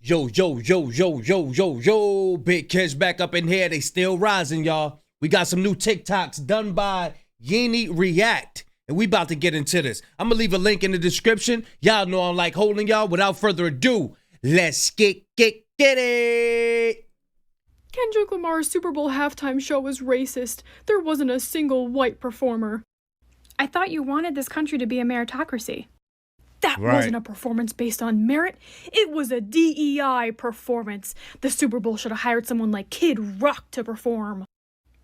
Yo, yo, yo, yo, yo, yo, yo. Big kids back up in here. They still rising, y'all. We got some new TikToks done by Yeni React. And we about to get into this. I'm going to leave a link in the description. Y'all know I'm like holding y'all. Without further ado, let's get it. Kendrick Lamar's Super Bowl halftime show was racist. There wasn't a single white performer. I thought you wanted this country to be a meritocracy. That wasn't a performance based on merit. It was a DEI performance. The Super Bowl should have hired someone like Kid Rock to perform.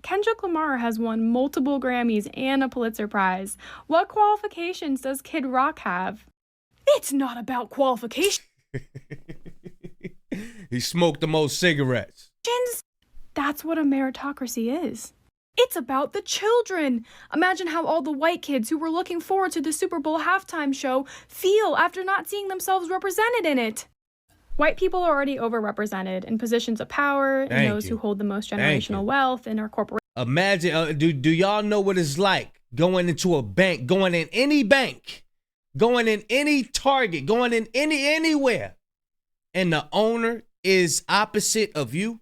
Kendrick Lamar has won multiple Grammys and a Pulitzer Prize. What qualifications does Kid Rock have? It's not about qualifications. He smoked the most cigarettes. That's what a meritocracy is. It's about the children. Imagine how all the white kids who were looking forward to the Super Bowl halftime show feel after not seeing themselves represented in it. White people are already overrepresented in positions of power and those who hold the most generational wealth in our corporate. Imagine, do y'all know what it's like going into a bank, going in any bank, going in any Target, going in anywhere, and the owner is opposite of you?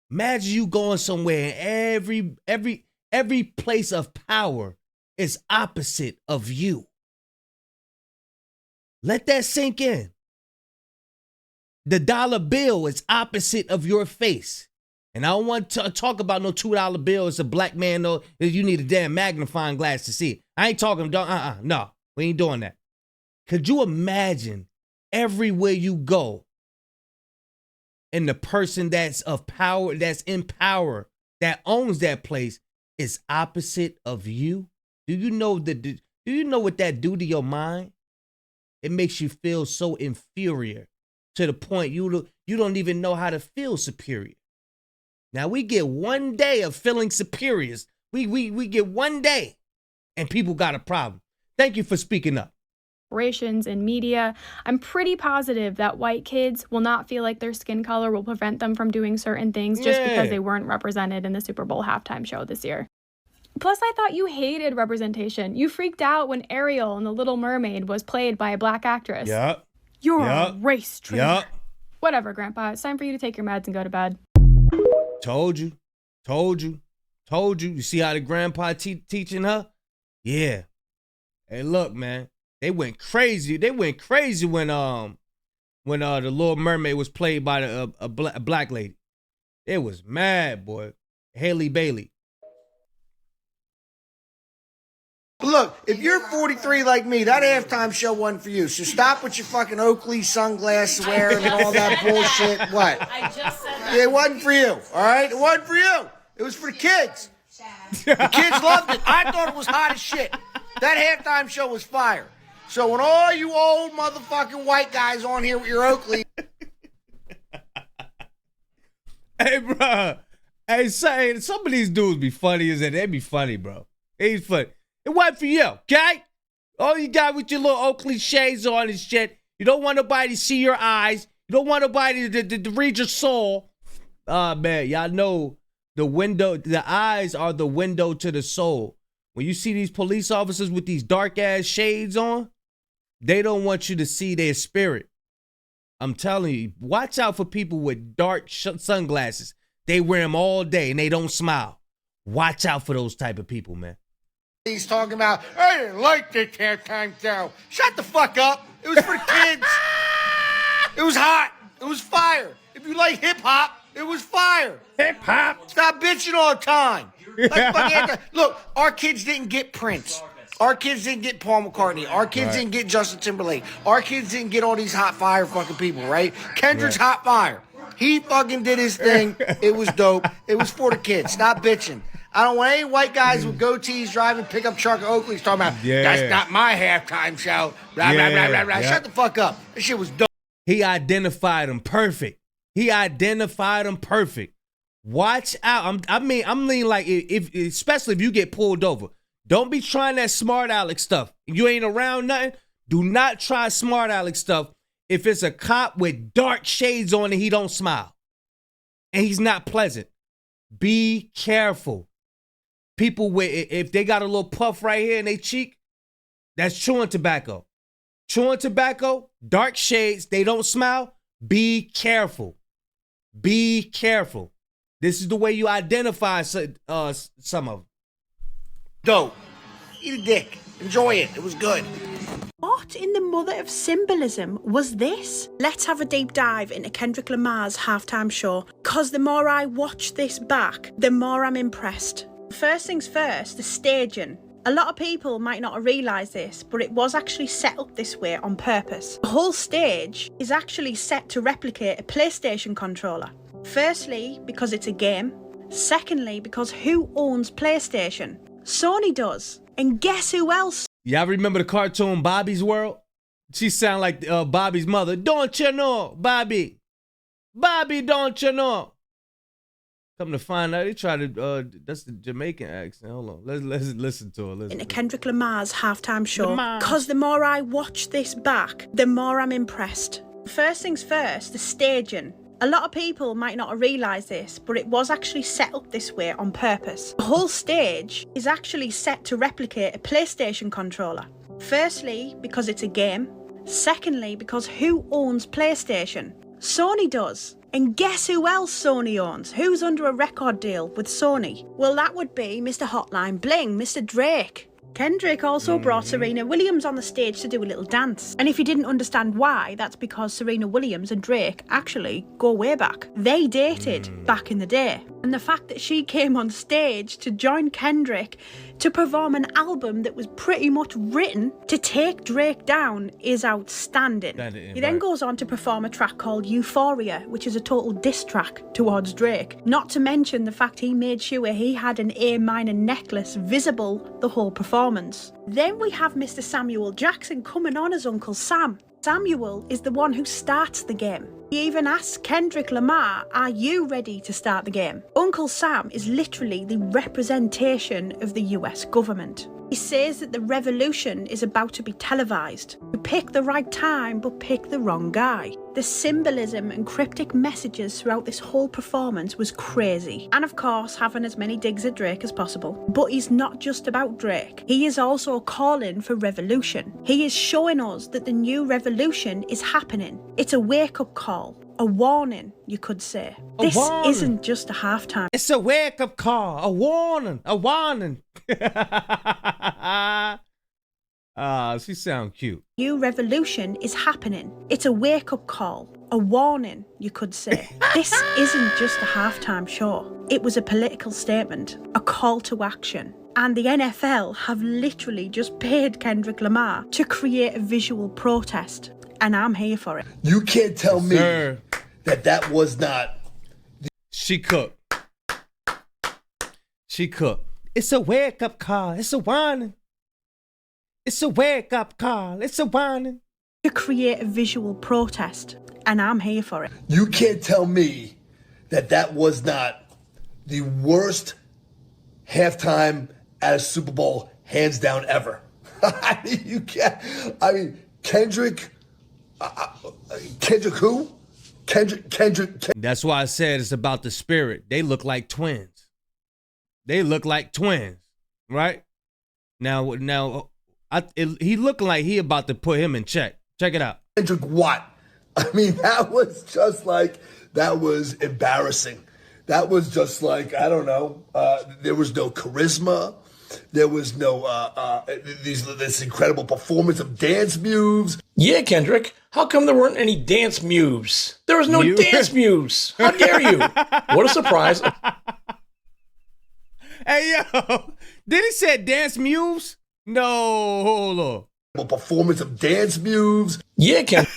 Imagine you going somewhere and every place of power is opposite of you. Let that sink in. The dollar bill is opposite of your face. And I don't want to talk about no $2 bill. It's a black man, though. You need a damn magnifying glass to see it. I ain't talking, no, we ain't doing that. Could you imagine everywhere you go, and the person that's of power, that's in power, that owns that place is opposite of you? Do you know what that do to your mind? It makes you feel so inferior to the point you don't even know how to feel superior. Now we get one day of feeling superiors. We get one day and people got a problem. Thank you for speaking up. Corporations and media. I'm pretty positive that white kids will not feel like their skin color will prevent them from doing certain things just because they weren't represented in the Super Bowl halftime show this year. Plus, I thought you hated representation. You freaked out when Ariel in The Little Mermaid was played by a black actress. Yep. You're a race traitor. Yep. Whatever, Grandpa. It's time for you to take your meds and go to bed. Told you. You see how the grandpa teaching her? Yeah. Hey, look, man. They went crazy. When The Little Mermaid was played by a black lady. It was mad, boy. Haley Bailey. Look, if you're 43 like me, that halftime show wasn't for you. So stop with your fucking Oakley sunglasses wearing and all that bullshit. What? I just said that. It wasn't for you, all right? It wasn't for you. It was for the kids. The kids loved it. I thought it was hot as shit. That halftime show was fire. So when all you old motherfucking white guys on here with your Oakley. Hey, bro. Hey, say, some of these dudes be funny as that. They be funny, bro. He's funny. It wasn't for you, okay? All you got with your little Oakley shades on and shit. You don't want nobody to see your eyes. You don't want nobody to read your soul. Man, y'all know the eyes are the window to the soul. When you see these police officers with these dark ass shades on, they don't want you to see their spirit. I'm telling you, watch out for people with dark sunglasses. They wear them all day and they don't smile. Watch out for those type of people, man. He's talking about, I didn't like this halftime show. Shut the fuck up. It was for the kids. It was hot. It was fire. If you like hip hop, it was fire. Hip hop. Stop bitching all the time. Look, our kids didn't get Prince. Our kids didn't get Paul McCartney. Our kids didn't get Justin Timberlake. Our kids didn't get all these hot fire fucking people, right? Kendrick's hot fire. He fucking did his thing. It was dope. It was for the kids. Stop bitching. I don't want any white guys with goatees driving pickup truck at Oakley's talking about, that's not my halftime show. Blah, blah, blah, blah, blah. Shut the fuck up. That shit was dope. He identified him perfect. Watch out. I'm leaning like, especially if you get pulled over. Don't be trying that smart Alex stuff. You ain't around nothing. Do not try smart Alex stuff if it's a cop with dark shades on and he don't smile. And he's not pleasant. Be careful. People with, if they got a little puff right here in their cheek, that's chewing tobacco. Chewing tobacco, dark shades, they don't smile. Be careful. Be careful. This is the way you identify some of them. Dope. Eat a dick. Enjoy it. It was good. What in the mother of symbolism was this? Let's have a deep dive into Kendrick Lamar's halftime show, because the more I watch this back, the more I'm impressed. First things first, the staging. A lot of people might not realise this, but it was actually set up this way on purpose. The whole stage is actually set to replicate a PlayStation controller. Firstly, because it's a game. Secondly, because who owns PlayStation? Sony does. And guess who else? Y'all remember the cartoon Bobby's World? She sound like Bobby's mother. Don't you know, Bobby? Bobby, don't you know? Come to find out, they try to, that's the Jamaican accent. Hold on, let's listen to it. Into Kendrick Lamar's halftime show. Because the more I watch this back, the more I'm impressed. First things first, the staging. A lot of people might not realise this, but it was actually set up this way on purpose. The whole stage is actually set to replicate a PlayStation controller. Firstly, because it's a game. Secondly, because who owns PlayStation? Sony does. And guess who else Sony owns? Who's under a record deal with Sony? Well, that would be Mr. Hotline Bling, Mr. Drake. Kendrick also brought Serena Williams on the stage to do a little dance. And if you didn't understand why, that's because Serena Williams and Drake actually go way back. They dated back in the day. And the fact that she came on stage to join Kendrick to perform an album that was pretty much written to take Drake down is outstanding. He then goes on to perform a track called Euphoria, which is a total diss track towards Drake. Not to mention the fact he made sure he had an A minor necklace visible the whole performance. Then we have Mr. Samuel Jackson coming on as Uncle Sam. Samuel is the one who starts the game. He even asks Kendrick Lamar, are you ready to start the game? Uncle Sam is literally the representation of the US government. He says that the revolution is about to be televised. You pick the right time, but pick the wrong guy. The symbolism and cryptic messages throughout this whole performance was crazy. And of course, having as many digs at Drake as possible. But he's not just about Drake. He is also calling for revolution. He is showing us that the new revolution is happening. It's a wake-up call. A warning, you could say. This isn't just a halftime. It's a wake-up call. A warning. A warning. She sound cute. New revolution is happening. It's a wake-up call. A warning, you could say. This isn't just a halftime show. It was a political statement. A call to action. And the NFL have literally just paid Kendrick Lamar to create a visual protest. And I'm here for it. You can't tell me that was not... She cooked. She cooked. It's a wake-up call. It's a warning. It's a wake-up call. It's a warning. To create a visual protest. And I'm here for it. You can't tell me that was not the worst halftime at a Super Bowl, hands down, ever. I mean, you can't... I mean, Kendrick... Kendrick who? Kendrick. That's why I said it's about the spirit. They look like twins. They look like twins, right? Now, he looking like he about to put him in check. Check it out. Kendrick what? I mean, that was just like, that was embarrassing. That was just like, I don't know. There was no charisma. There was no this incredible performance of dance moves. Yeah, Kendrick. How come there weren't any dance moves? There was no dance moves. How dare you? What a surprise. Hey, yo. Did he say dance moves? No, hold on. Performance of dance moves. Yeah, Kendrick.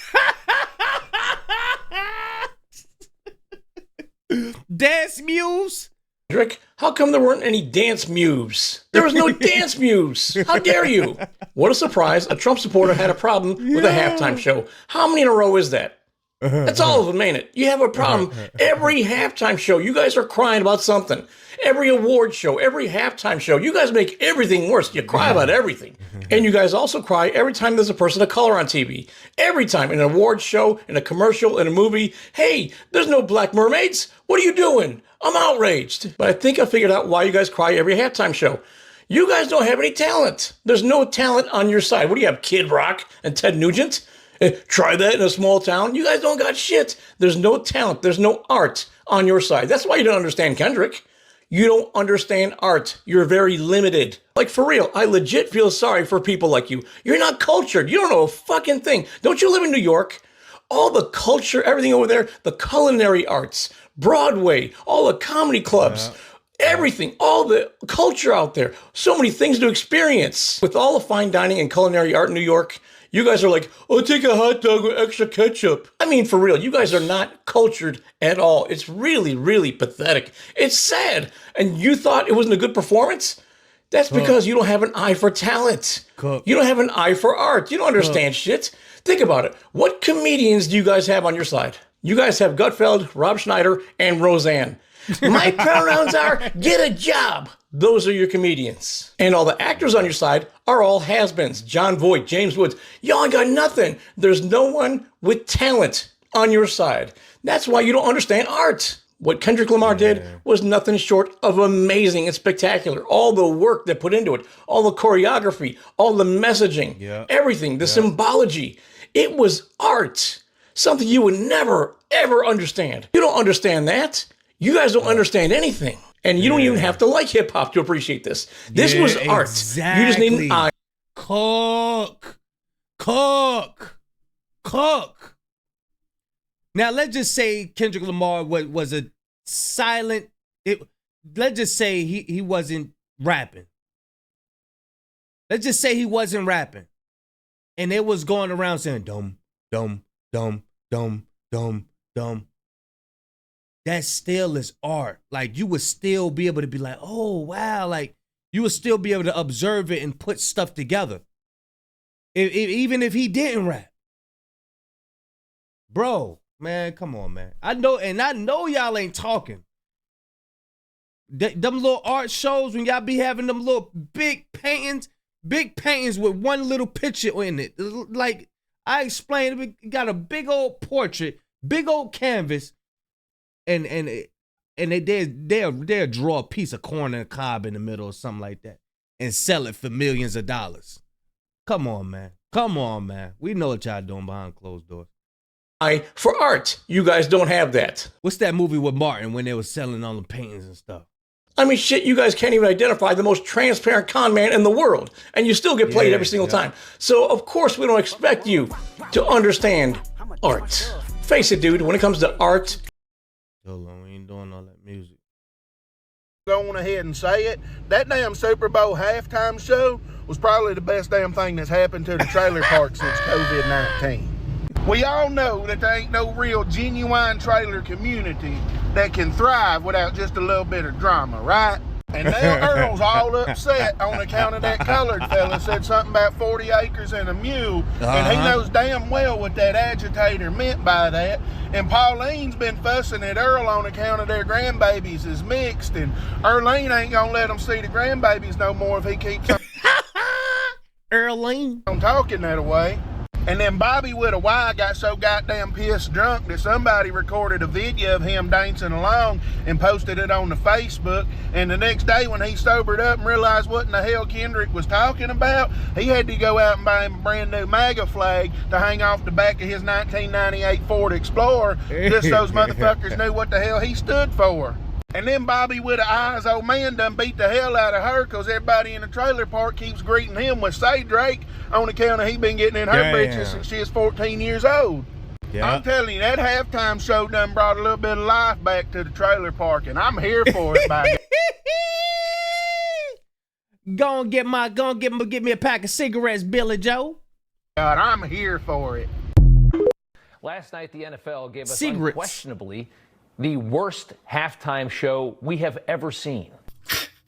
Dance moves? Kendrick, how come there weren't any dance moves? There was no dance moves. How dare you? What a surprise. A Trump supporter had a problem with a halftime show. How many in a row is that? That's all of them, ain't it? You have a problem every halftime show. You guys are crying about something. Every award show, every halftime show. You guys make everything worse. You cry about everything. And you guys also cry every time there's a person of color on TV. Every time in an award show, in a commercial, in a movie. Hey, there's no black mermaids. What are you doing? I'm outraged. But I think I figured out why you guys cry every halftime show. You guys don't have any talent. There's no talent on your side. What do you have, Kid Rock and Ted Nugent? Try that in a small town. You guys don't got shit. There's no talent. There's no art on your side. That's why you don't understand Kendrick. You don't understand art. You're very limited. Like, for real, I legit feel sorry for people like you. You're not cultured. You don't know a fucking thing. Don't you live in New York? All the culture, everything over there, the culinary arts, Broadway, all the comedy clubs, everything, all the culture out there. So many things to experience. With all the fine dining and culinary art in New York, you guys are like, oh, take a hot dog with extra ketchup. I mean, for real, you guys are not cultured at all. It's really, really pathetic. It's sad. And you thought it wasn't a good performance? That's because you don't have an eye for talent. You don't have an eye for art. You don't understand shit. Think about it. What comedians do you guys have on your side? You guys have Gutfeld, Rob Schneider, and Roseanne. My pronouns are get a job. Those are your comedians. And all the actors on your side are all has-beens. John Voight, James Woods. Y'all got nothing. There's no one with talent on your side. That's why you don't understand art. What Kendrick Lamar did was nothing short of amazing and spectacular. All the work that put into it, all the choreography, all the messaging, everything, the symbology. It was art. Something you would never, ever understand. You don't understand that. You guys don't understand anything. And you don't even have to like hip hop to appreciate this. This was art. You just need an eye. Cook. Now, let's just say Kendrick Lamar was a silent. Let's just say he wasn't rapping. Let's just say he wasn't rapping. And it was going around saying, dum, dum, dum, dum, dum, dum. That still is art. Like, you would still be able to be like, oh, wow. Like, you would still be able to observe it and put stuff together. Even if he didn't rap. Bro, man, come on, man. I know y'all ain't talking. Them little art shows, when y'all be having them little big paintings with one little picture in it. Like I explained, we got a big old portrait, big old canvas, and they'll draw a piece of corn and a cob in the middle or something like that and sell it for millions of dollars. Come on, man. We know what y'all doing behind closed doors. For art, you guys don't have that. What's that movie with Martin when they were selling all the paintings and stuff? I mean, shit, you guys can't even identify the most transparent con man in the world, and you still get played every single time. So, of course, we don't expect you to understand art. Face it, dude, when it comes to art. Hold on, we ain't doing all that music. Go on ahead and say it. That damn Super Bowl halftime show was probably the best damn thing that's happened to the trailer park since COVID-19. We all know that there ain't no real genuine trailer community that can thrive without just a little bit of drama, right? And now Earl's all upset on account of that colored fella said something about 40 acres and a mule, and he knows damn well what that agitator meant by that. And Pauline's been fussing at Earl on account of their grandbabies is mixed, and Earlene ain't gonna let them see the grandbabies no more if he keeps Earlene on talking that way. And then Bobby with a Y got so goddamn pissed drunk that somebody recorded a video of him dancing along and posted it on the Facebook. And the next day when he sobered up and realized what in the hell Kendrick was talking about, he had to go out and buy him a brand new MAGA flag to hang off the back of his 1998 Ford Explorer just so those motherfuckers knew what the hell he stood for. And then Bobby with a eyes old man done beat the hell out of her because everybody in the trailer park keeps greeting him with "Say Drake" on account of he been getting in her britches since she is 14 years old. I'm telling you, that halftime show done brought a little bit of life back to the trailer park, and I'm here for it, by Go and get me a pack of cigarettes, Billy Joe. God, I'm here for it. Last night, the NFL gave us unquestionably the worst halftime show we have ever seen.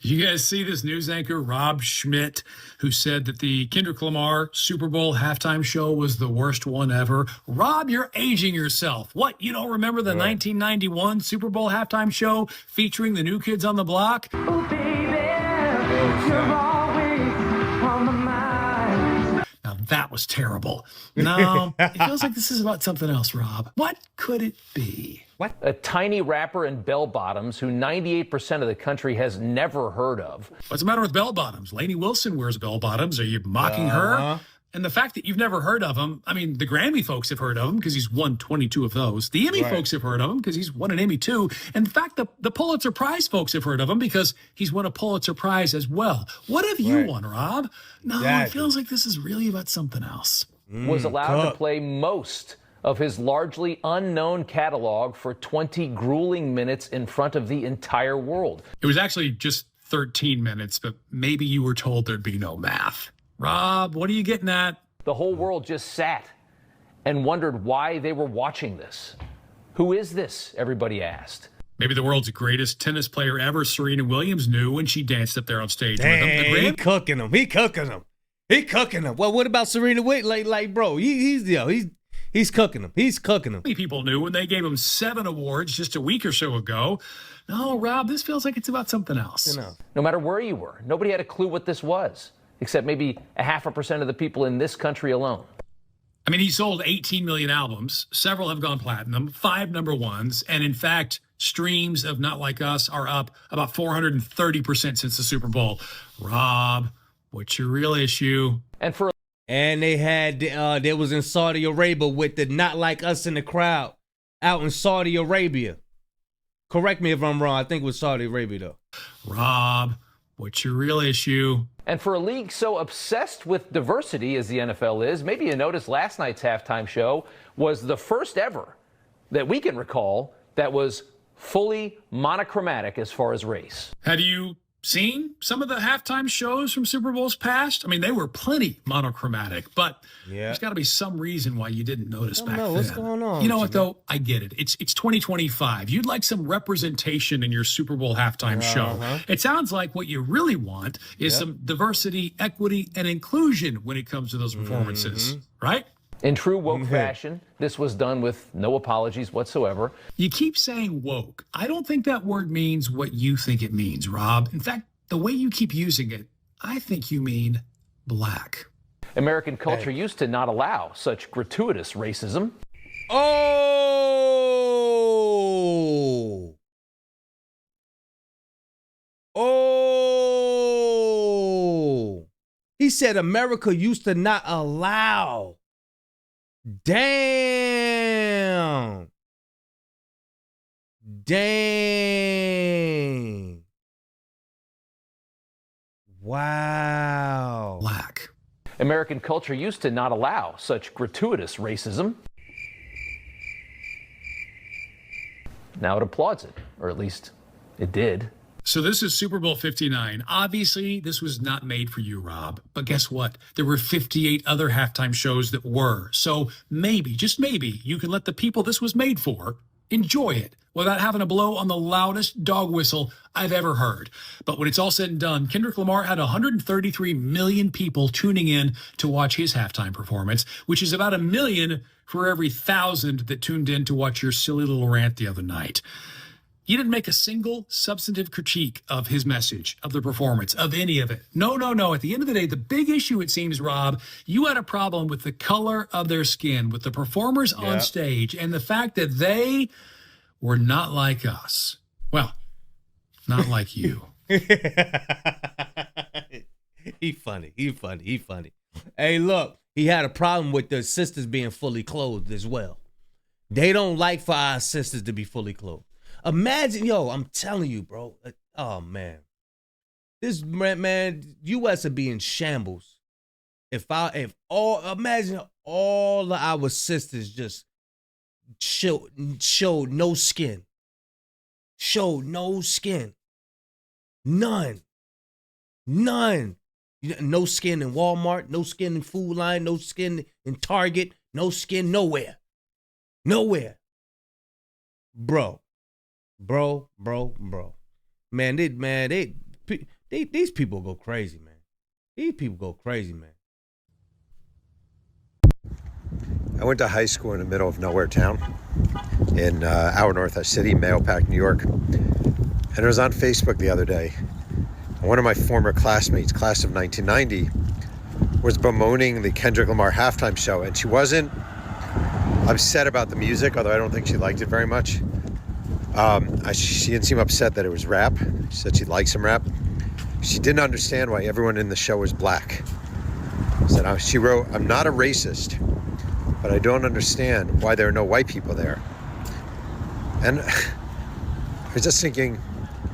You guys see this news anchor, Rob Schmidt, who said that the Kendrick Lamar Super Bowl halftime show was the worst one ever? Rob, you're aging yourself. What, you don't remember the 1991 Super Bowl halftime show featuring the New Kids on the Block? Oh, baby, you're always on my mind. Now, that was terrible. No, it feels like this is about something else, Rob. What could it be? What? A tiny rapper in bell-bottoms who 98% of the country has never heard of. What's the matter with bell-bottoms? Lainey Wilson wears bell-bottoms. Are you mocking her? And the fact that you've never heard of him, I mean, the Grammy folks have heard of him because he's won 22 of those. The Emmy folks have heard of him because he's won an Emmy too. And in fact, the Pulitzer Prize folks have heard of him because he's won a Pulitzer Prize as well. What have you won, Rob? No, it feels like this is really about something else. Was allowed to play most of his largely unknown catalog for 20 grueling minutes in front of the entire world. It was actually just 13 minutes, but maybe you were told there'd be no math. Rob, what are you getting at? The whole world just sat and wondered why they were watching this. Who is this? Everybody asked. Maybe the world's greatest tennis player ever, Serena Williams, knew when she danced up there on stage with him. He cooking them. He cooking them. He cooking them. Well, what about Serena Williams? Like, bro, he's cooking them. He's cooking them. Many people knew when they gave him 7 awards just a week or so ago. No, Rob, this feels like it's about something else. No matter where you were, nobody had a clue what this was, except maybe 0.5% of the people in this country alone. I mean, he sold 18 million albums. Several have gone platinum, 5 number ones. And in fact, streams of Not Like Us are up about 430% since the Super Bowl. Rob, what's your real issue? And they had, they was in Saudi Arabia with the Not Like Us in the crowd out in Saudi Arabia. Correct me if I'm wrong. I think it was Saudi Arabia, though. Rob, what's your real issue? And for a league so obsessed with diversity as the NFL is, maybe you noticed last night's halftime show was the first ever that we can recall that was fully monochromatic as far as race. Have you seen some of the halftime shows from Super Bowls past? I mean, they were plenty monochromatic, but there's got to be some reason why you didn't notice back then. What's going on? You know what, though? I get it. It's 2025. You'd like some representation in your Super Bowl halftime show. It sounds like what you really want is some diversity, equity, and inclusion when it comes to those performances, right? In true woke fashion, this was done with no apologies whatsoever. You keep saying woke. I don't think that word means what you think it means, Rob. In fact, the way you keep using it, I think you mean black. American culture used to not allow such gratuitous racism. Oh! He said America used to not allow. Damn. Wow. Black. American culture used to not allow such gratuitous racism. Now it applauds it, or at least it did. So this is Super Bowl 59. Obviously, this was not made for you, Rob. But guess what? There were 58 other halftime shows that were. So maybe, just maybe, you can let the people this was made for enjoy it without having to blow on the loudest dog whistle I've ever heard. But when it's all said and done, Kendrick Lamar had 133 million people tuning in to watch his halftime performance, which is about 1 million for every 1,000 that tuned in to watch your silly little rant the other night. You didn't make a single substantive critique of his message, of the performance, of any of it. No. At the end of the day, the big issue, it seems, Rob, you had a problem with the color of their skin, with the performers on stage, and the fact that they were not like us. Well, not like you. He funny. Hey, look, he had a problem with the sisters being fully clothed as well. They don't like for our sisters to be fully clothed. Imagine, I'm telling you, bro. Oh, man. This, man, U.S. would be in shambles. Imagine all of our sisters just showed no skin. Showed no skin. None. No skin in Walmart, no skin in Food Line, no skin in Target, no skin nowhere. Bro. Man, these people go crazy, man. I went to high school in the middle of nowhere town in our North City, Mahopac, New York. And it was on Facebook the other day. One of my former classmates, class of 1990, was bemoaning the Kendrick Lamar halftime show. And she wasn't upset about the music, although I don't think she liked it very much. She didn't seem upset that it was rap. She said she liked some rap. She didn't understand why everyone in the show was black. So that. She wrote, "I'm not a racist, but I don't understand why there are no white people there." And I was just thinking,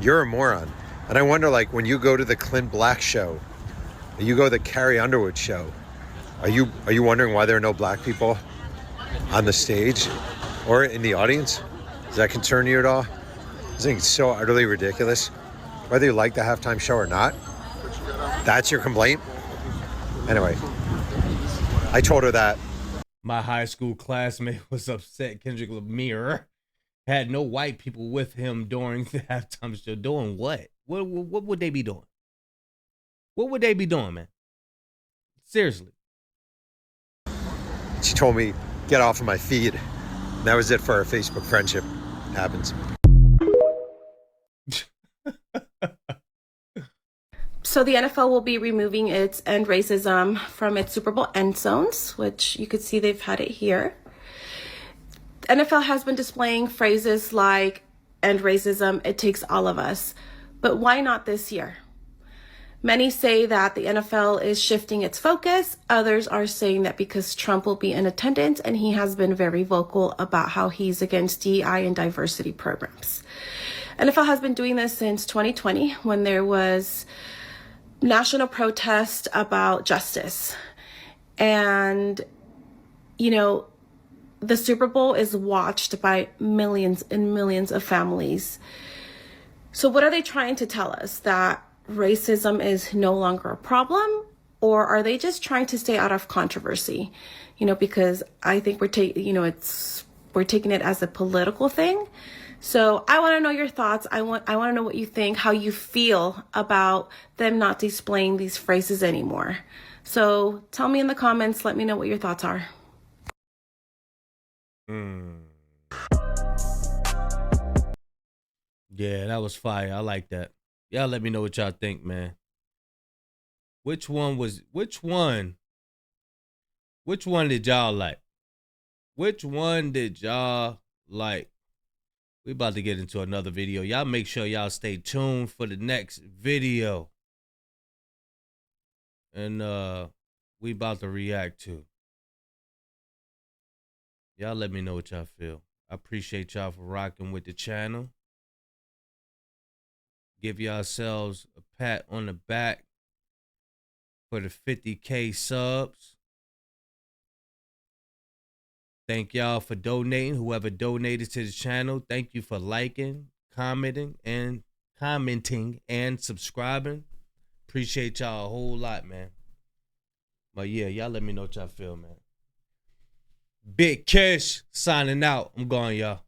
you're a moron. And I wonder, like, when you go to the Clint Black show, you go to the Carrie Underwood show, are you wondering why there are no black people on the stage or in the audience? Does that concern you at all? I think it's so utterly ridiculous. Whether you like the halftime show or not, that's your complaint? Anyway, I told her that. My high school classmate was upset Kendrick Lamar had no white people with him during the halftime show. Doing what? What would they be doing? What would they be doing, man? Seriously. She told me, get off of my feed. And that was it for our Facebook friendship. It happens. So the NFL will be removing its end racism from its Super Bowl end zones, which you could see they've had it here. The NFL has been displaying phrases like end racism, it takes all of us. But why not this year? Many say that the NFL is shifting its focus. Others are saying that because Trump will be in attendance and he has been very vocal about how he's against DEI and diversity programs. NFL has been doing this since 2020 when there was national protest about justice. And, you know, the Super Bowl is watched by millions and millions of families. So what are they trying to tell us? That racism is no longer a problem? Or are they just trying to stay out of controversy? You know, because I think we're taking it as a political thing. So I want to know your thoughts. I want to know what you think, how you feel about them not displaying these phrases anymore. So tell me in the comments. Let me know what your thoughts are. Yeah, that was fire. I like that. Y'all let me know what y'all think, man. Which one did y'all like? Which one did y'all like? We about to get into another video. Y'all make sure y'all stay tuned for the next video. And we about to react to. Y'all let me know what y'all feel. I appreciate y'all for rocking with the channel. Give yourselves a pat on the back for the 50K subs. Thank y'all for donating. Whoever donated to the channel, thank you for liking, commenting, and subscribing. Appreciate y'all a whole lot, man. But yeah, y'all let me know what y'all feel, man. Big Kish signing out. I'm going, y'all.